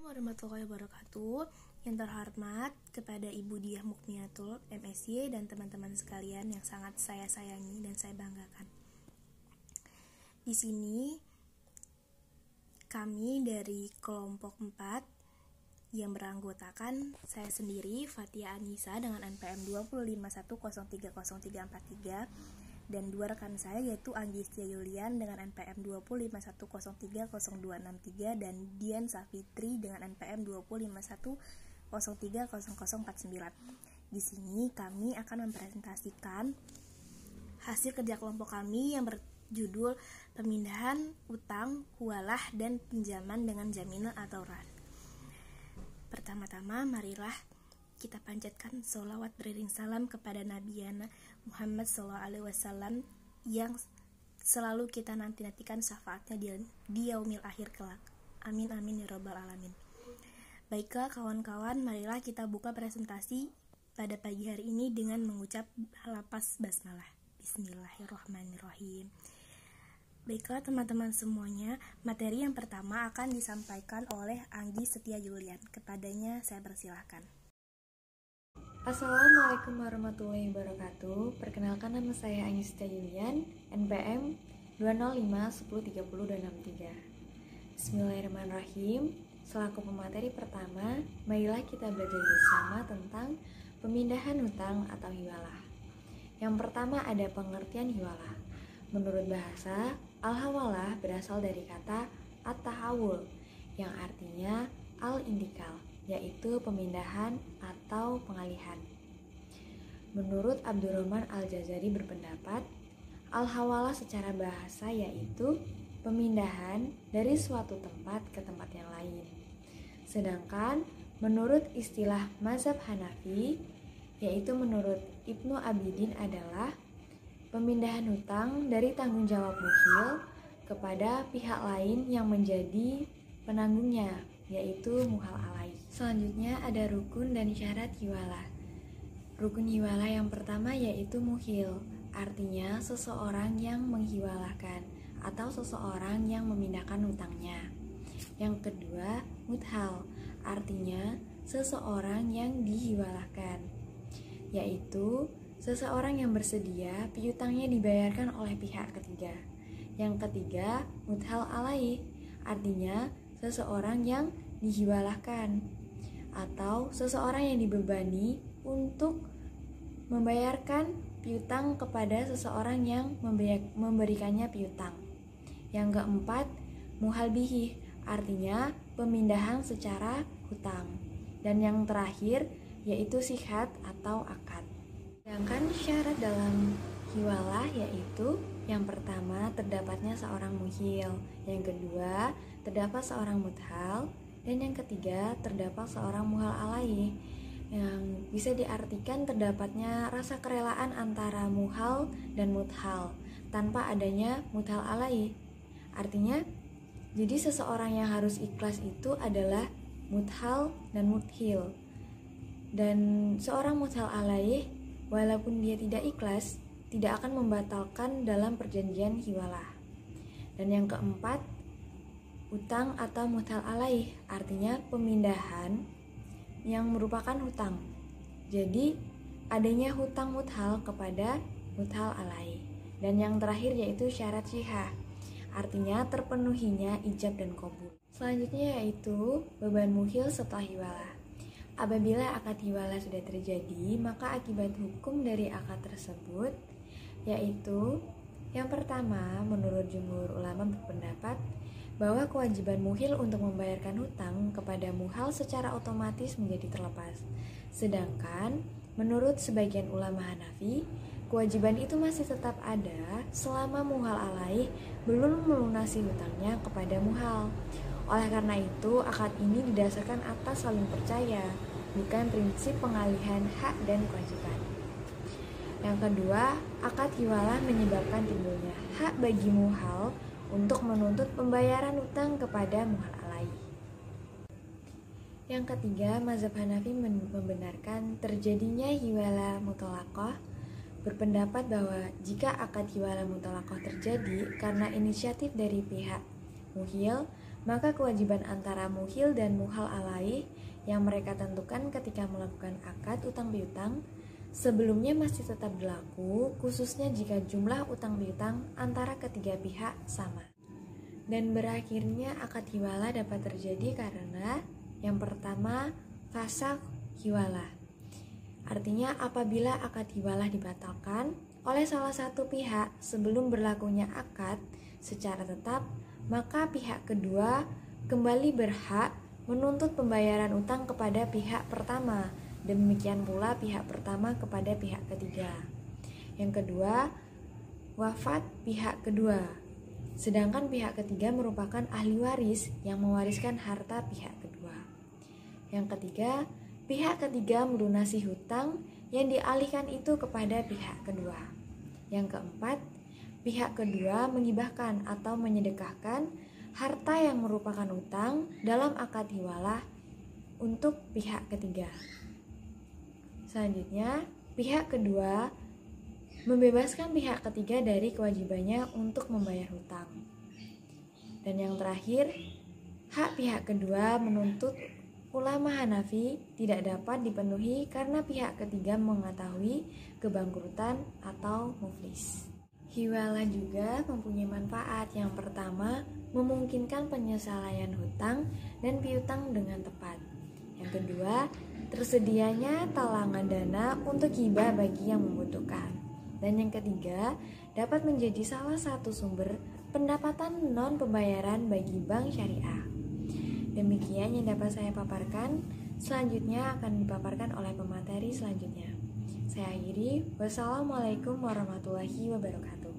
Warahmatullahi wabarakatuh. Yang terhormat kepada Ibu Diah Mukminatul MSy dan teman-teman sekalian yang sangat saya sayangi dan saya banggakan. Di sini kami dari kelompok 4 yang beranggotakan saya sendiri Fatia Anissa dengan NPM 251030343 dan dua rekan saya yaitu Anggistia Yulian dengan NPM 251030263 dan Dian Safitri dengan NPM 251030049. Di sini kami akan mempresentasikan hasil kerja kelompok kami yang berjudul pemindahan utang, huwalah, dan pinjaman dengan jaminan atau ran. Pertama-tama marilah kita panjatkan sholawat beriring salam kepada Nabi Muhammad SAW yang selalu kita nanti-nantikan syafaatnya di yaumil akhir kelak. Amin amin ya rabbal alamin. Baiklah kawan-kawan, marilah kita buka presentasi pada pagi hari ini dengan mengucap lapas basmalah. Bismillahirrahmanirrahim. Baiklah teman-teman semuanya, materi yang pertama akan disampaikan oleh Anggi Setia Yulian. Kepadanya saya persilahkan. Assalamualaikum warahmatullahi wabarakatuh. Perkenalkan, nama saya Anggi Setia Yulian, NPM 205103023. Bismillahirrahmanirrahim. Selaku pemateri pertama, marilah kita belajar bersama tentang pemindahan hutang atau hiwalah. Yang pertama ada pengertian hiwalah. Menurut bahasa, al-hawalah berasal dari kata at-tahawul yang artinya al-indikal, yaitu pemindahan atau pengalihan. Menurut Abdurrahman Al-Jazari berpendapat, al-hawalah secara bahasa yaitu pemindahan dari suatu tempat ke tempat yang lain. Sedangkan menurut istilah mazhab Hanafi, yaitu menurut Ibnu Abidin adalah pemindahan hutang dari tanggung jawab mukhil kepada pihak lain yang menjadi penanggungnya, yaitu muhal alai. Selanjutnya ada rukun dan syarat hiwalah. Rukun hiwalah yang pertama yaitu mukhil, artinya seseorang yang menghiwalahkan atau seseorang yang memindahkan hutangnya. Yang kedua, muthal, artinya seseorang yang dihiwalahkan, yaitu seseorang yang bersedia piutangnya dibayarkan oleh pihak ketiga. Yang ketiga, muthal alai, artinya seseorang yang dihiwalahkan atau seseorang yang dibebani untuk membayarkan piutang kepada seseorang yang memberikannya piutang. Yang keempat, muhal bihi, artinya pemindahan secara hutang. Dan yang terakhir yaitu sihat atau akad. Sedangkan syarat dalam hiwalah yaitu yang pertama terdapatnya seorang muhil, yang kedua terdapat seorang muthal, dan yang ketiga terdapat seorang muhal alai, yang bisa diartikan terdapatnya rasa kerelaan antara muhal dan muthal tanpa adanya muthal alai. Artinya, jadi seseorang yang harus ikhlas itu adalah muthal dan muthil. Dan seorang muthal alai, walaupun dia tidak ikhlas, tidak akan membatalkan dalam perjanjian hiwalah. Dan yang keempat, utang atau muthal alai, artinya pemindahan yang merupakan hutang. Jadi adanya hutang muthal kepada muthal alai. Dan yang terakhir yaitu syarat syihah, artinya terpenuhinya ijab dan qabul. Selanjutnya yaitu beban mukhil setelah hiwalah. Apabila akad hiwalah sudah terjadi, maka akibat hukum dari akad tersebut yaitu yang pertama, menurut jumhur ulama berpendapat bahwa kewajiban mukhil untuk membayarkan hutang kepada muhal secara otomatis menjadi terlepas. Sedangkan menurut sebagian ulama Hanafi, kewajiban itu masih tetap ada selama muhal alai belum melunasi hutangnya kepada muhal. Oleh karena itu, akad ini didasarkan atas saling percaya, bukan prinsip pengalihan hak dan kewajiban. Yang kedua, akad hiwalah menyebabkan timbulnya hak bagi muhal untuk menuntut pembayaran hutang kepada muhal alai. Yang ketiga, mazhab Hanafi membenarkan terjadinya hiwalah muthalaqah, berpendapat bahwa jika akad hiwalah muthalaqah terjadi karena inisiatif dari pihak muhil, maka kewajiban antara muhil dan muhal alaih yang mereka tentukan ketika melakukan akad utang piutang sebelumnya masih tetap berlaku, khususnya jika jumlah utang piutang antara ketiga pihak sama. Dan berakhirnya akad hiwalah dapat terjadi karena yang pertama, fasakh hiwalah. Artinya apabila akad hiwalah dibatalkan oleh salah satu pihak sebelum berlakunya akad secara tetap, maka pihak kedua kembali berhak menuntut pembayaran utang kepada pihak pertama. Demikian pula pihak pertama kepada pihak ketiga. Yang kedua, wafat pihak kedua. Sedangkan pihak ketiga merupakan ahli waris yang mewariskan harta pihak kedua. Yang ketiga, pihak ketiga melunasi hutang yang dialihkan itu kepada pihak kedua. Yang keempat, pihak kedua menghibahkan atau menyedekahkan harta yang merupakan utang dalam akad hiwalah untuk pihak ketiga. Selanjutnya, pihak kedua membebaskan pihak ketiga dari kewajibannya untuk membayar hutang. Dan yang terakhir, hak pihak kedua menuntut ulama Hanafi tidak dapat dipenuhi karena pihak ketiga mengetahui kebangkrutan atau muflis. Hiwalah juga mempunyai manfaat. Yang pertama, memungkinkan penyelesaian hutang dan piutang dengan tepat. Yang kedua, tersedianya talangan dana untuk hibah bagi yang membutuhkan. Dan yang ketiga, dapat menjadi salah satu sumber pendapatan non-pembayaran bagi bank syariah. Demikian yang dapat saya paparkan. Selanjutnya akan dipaparkan oleh pemateri selanjutnya. Saya akhiri. Wassalamualaikum warahmatullahi wabarakatuh.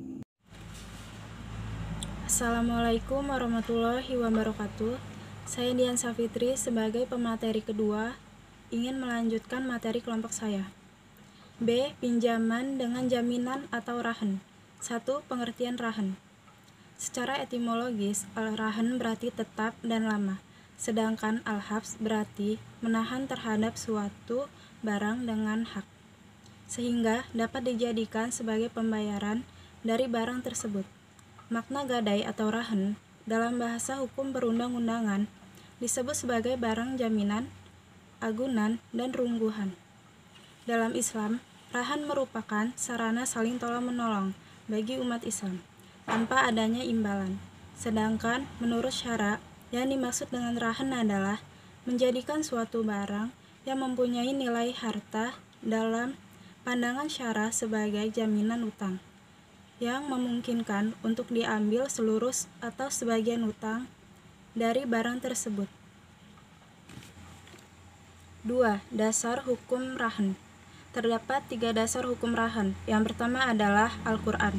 Assalamualaikum warahmatullahi wabarakatuh. Saya Dian Safitri sebagai pemateri kedua ingin melanjutkan materi kelompok saya. B. Pinjaman dengan jaminan atau rahan. 1. Pengertian rahan. Secara etimologis, al-rahan berarti tetap dan lama, sedangkan al-habs berarti menahan terhadap suatu barang dengan hak, sehingga dapat dijadikan sebagai pembayaran dari barang tersebut. Makna gadai atau rahan dalam bahasa hukum perundang-undangan disebut sebagai barang jaminan, agunan, dan rungguhan. Dalam Islam, rahan merupakan sarana saling tolong-menolong bagi umat Islam tanpa adanya imbalan. Sedangkan menurut syara, yang dimaksud dengan rahan adalah menjadikan suatu barang yang mempunyai nilai harta dalam pandangan syara sebagai jaminan utang, yang memungkinkan untuk diambil seluruh atau sebagian utang dari barang tersebut. 2. Dasar hukum rahan. Terdapat 3 dasar hukum rahan. Yang pertama adalah Al-Quran.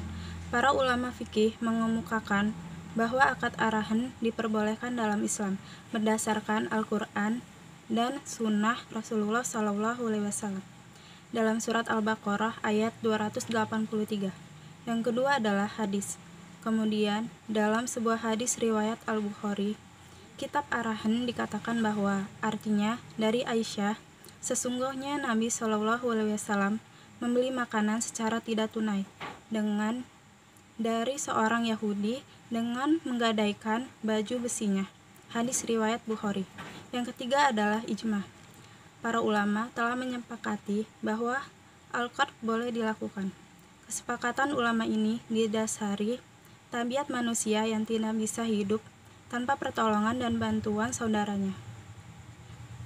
Para ulama fikih mengemukakan bahwa akad arahan diperbolehkan dalam Islam berdasarkan Al-Quran dan Sunnah Rasulullah SAW dalam surat Al-Baqarah ayat 283. Yang kedua adalah hadis. Kemudian, dalam sebuah hadis riwayat Al-Bukhari, kitab arahan dikatakan bahwa artinya dari Aisyah, sesungguhnya Nabi SAW membeli makanan secara tidak tunai dari seorang Yahudi dengan menggadaikan baju besinya. Hadis riwayat Bukhari. Yang ketiga adalah ijma. Para ulama telah menyepakati bahwa al-qard boleh dilakukan. Kesepakatan ulama ini didasari tabiat manusia yang tidak bisa hidup tanpa pertolongan dan bantuan saudaranya.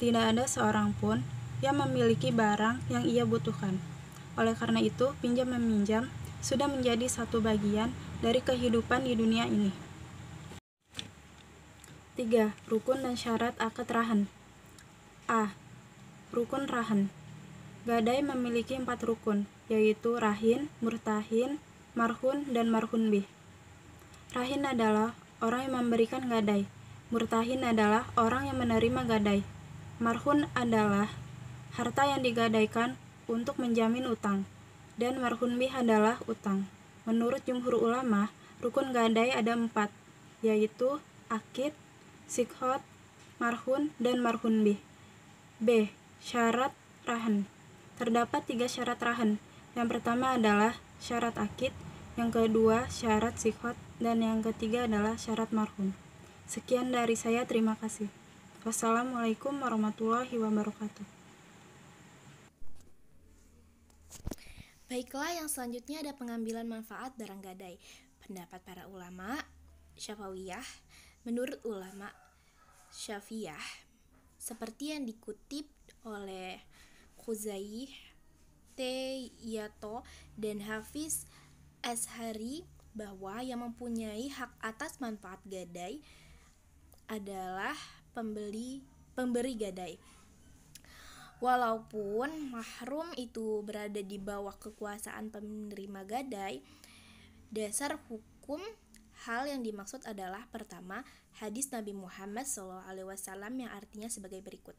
Tidak ada seorang pun yang memiliki barang yang ia butuhkan. Oleh karena itu, pinjam-meminjam sudah menjadi satu bagian dari kehidupan di dunia ini. 3. Rukun dan syarat akad rahan. A. Rukun rahan. Gadai memiliki 4 rukun, yaitu rahin, murtahin, marhun, dan marhun bih. Rahin adalah orang yang memberikan gadai. Murtahin adalah orang yang menerima gadai. Marhun adalah harta yang digadaikan untuk menjamin utang. Dan marhun bih adalah utang. Menurut jumhur ulama, rukun gadai ada 4, yaitu akid, sikhot, marhun, dan marhun bih. B. Syarat rahan. Terdapat 3 syarat rahan. Yang pertama adalah syarat akid, yang kedua syarat sikhot, dan yang ketiga adalah syarat marhun. Sekian dari saya, terima kasih. Wassalamualaikum warahmatullahi wabarakatuh. Baiklah, yang selanjutnya ada pengambilan manfaat barang gadai. Pendapat para ulama Syafawiyah. Menurut ulama Syafiyah, seperti yang dikutip oleh Khuzaih, Yato, dan Hafiz Ashari, bahwa yang mempunyai hak atas manfaat gadai adalah pemberi gadai. Walaupun mahrum itu berada di bawah kekuasaan penerima gadai, dasar hukum hal yang dimaksud adalah pertama, hadis Nabi Muhammad SAW yang artinya sebagai berikut.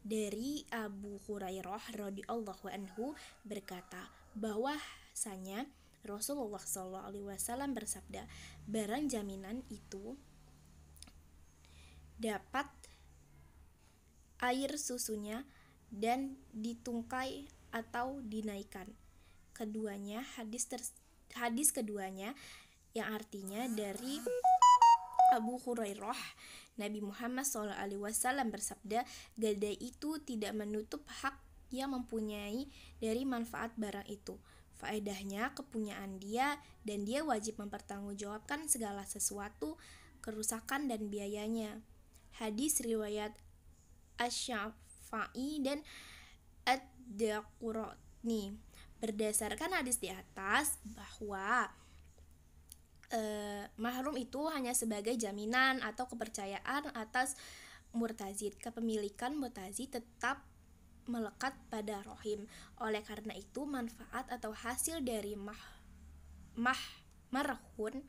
Dari Abu Hurairah radhiyallahu anhu berkata bahwasanya Rasulullah SAW bersabda, barang jaminan itu dapat air susunya dan ditungkai atau dinaikkan. Keduanya hadis keduanya yang artinya dari Abu Hurairah, Nabi Muhammad SAW bersabda, gadai itu tidak menutup hak yang mempunyai dari manfaat barang itu. Faedahnya kepunyaan dia dan dia wajib mempertanggungjawabkan segala sesuatu, kerusakan dan biayanya. Hadis riwayat Asy-Syafi'i dan Ad-Darqutni. Berdasarkan hadis di atas bahwa mahrum itu hanya sebagai jaminan atau kepercayaan atas murtazid. Kepemilikan murtazid tetap melekat pada rohim. Oleh karena itu manfaat atau hasil dari marhun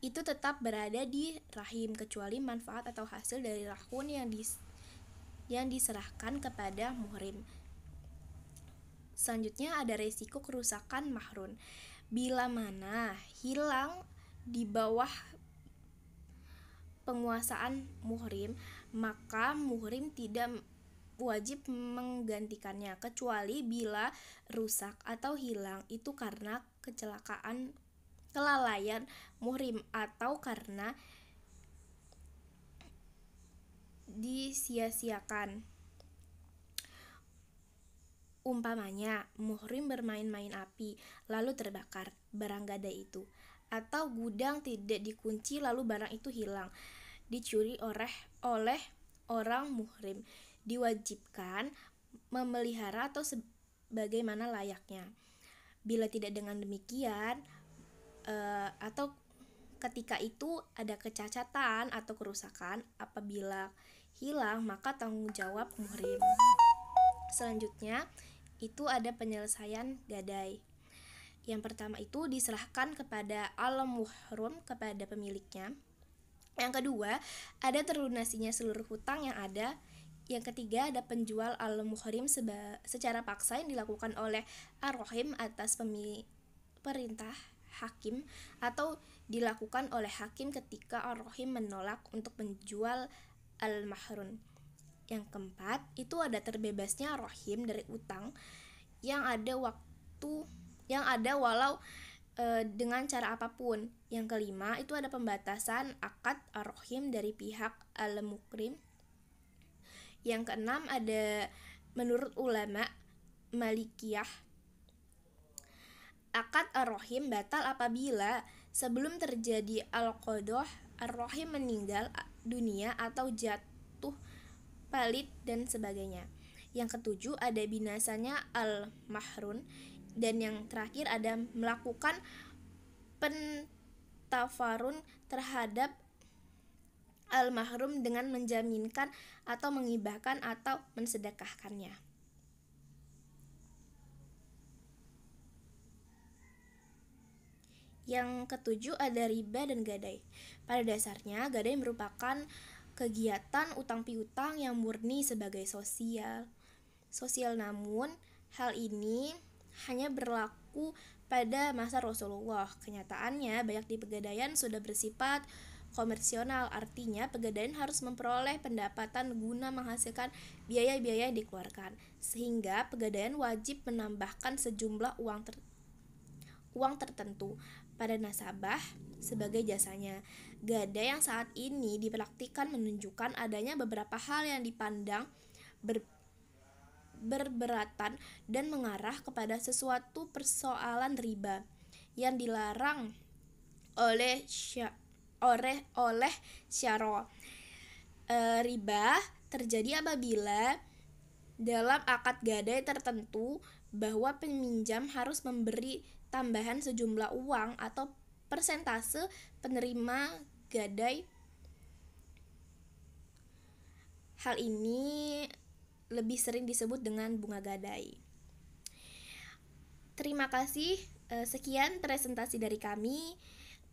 itu tetap berada di rahim, kecuali manfaat atau hasil dari rahun yang diserahkan kepada muhrim. Selanjutnya ada resiko kerusakan mahrun. Bila mana hilang di bawah penguasaan muhrim, maka muhrim tidak wajib menggantikannya, kecuali bila rusak atau hilang itu karena kecelakaan, kelalaian muhrim, atau karena disia-siakan. Umpamanya, muhrim bermain-main api lalu terbakar barang gadai itu, atau gudang tidak dikunci lalu barang itu hilang, dicuri oleh orang muhrim, diwajibkan memelihara atau sebagaimana layaknya. Bila tidak dengan demikian, atau ketika itu ada kecacatan atau kerusakan, apabila hilang maka tanggung jawab muhrim. Selanjutnya itu ada penyelesaian gadai. Yang pertama itu diserahkan kepada al-muhrim, kepada pemiliknya. Yang kedua, ada terlunasinya seluruh hutang yang ada. Yang ketiga, ada penjual al-muhrim secara paksa yang dilakukan oleh ar-rahim atas perintah hakim, atau dilakukan oleh hakim ketika ar-rahim menolak untuk menjual al-mahrun. Yang keempat, itu ada terbebasnya ar-rahim dari utang yang ada walau dengan cara apapun. Yang kelima, itu ada pembatasan akad ar-rahim dari pihak al-mukrim. Yang keenam, ada menurut ulama Malikiyah, akad ar-rahim batal apabila sebelum terjadi al-qadhah ar-rahim meninggal dunia atau jatuh palit dan sebagainya. Yang ketujuh, ada binasanya al-mahrun. Dan yang terakhir, ada melakukan pentafarun terhadap al-mahrum dengan menjaminkan atau menghibahkan atau mensedekahkannya. Yang ketujuh, ada riba dan gadai. Pada dasarnya, gadai merupakan kegiatan utang piutang yang murni sebagai sosial, namun hal ini hanya berlaku pada masa Rasulullah. Kenyataannya, banyak di pegadaian sudah bersifat komersional, artinya pegadaian harus memperoleh pendapatan guna menghasilkan biaya-biaya yang dikeluarkan, sehingga pegadaian wajib menambahkan sejumlah uang tertentu pada nasabah sebagai jasanya. Gadai yang saat ini dipraktikkan menunjukkan adanya beberapa hal yang dipandang berberatan dan mengarah kepada sesuatu persoalan riba yang dilarang oleh syara'. Riba terjadi apabila dalam akad gadai tertentu bahwa peminjam harus memberi tambahan sejumlah uang atau persentase penerima gadai. Hal ini lebih sering disebut dengan bunga gadai. Terima kasih. Sekian presentasi dari kami.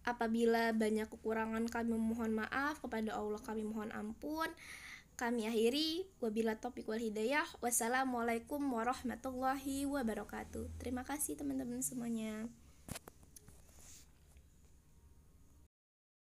Apabila banyak kekurangan, kami mohon maaf. Kepada Allah kami mohon ampun. Kami akhiri. Wabillahi taufiq wal hidayah. Wassalamualaikum warahmatullahi wabarakatuh. Terima kasih teman-teman semuanya.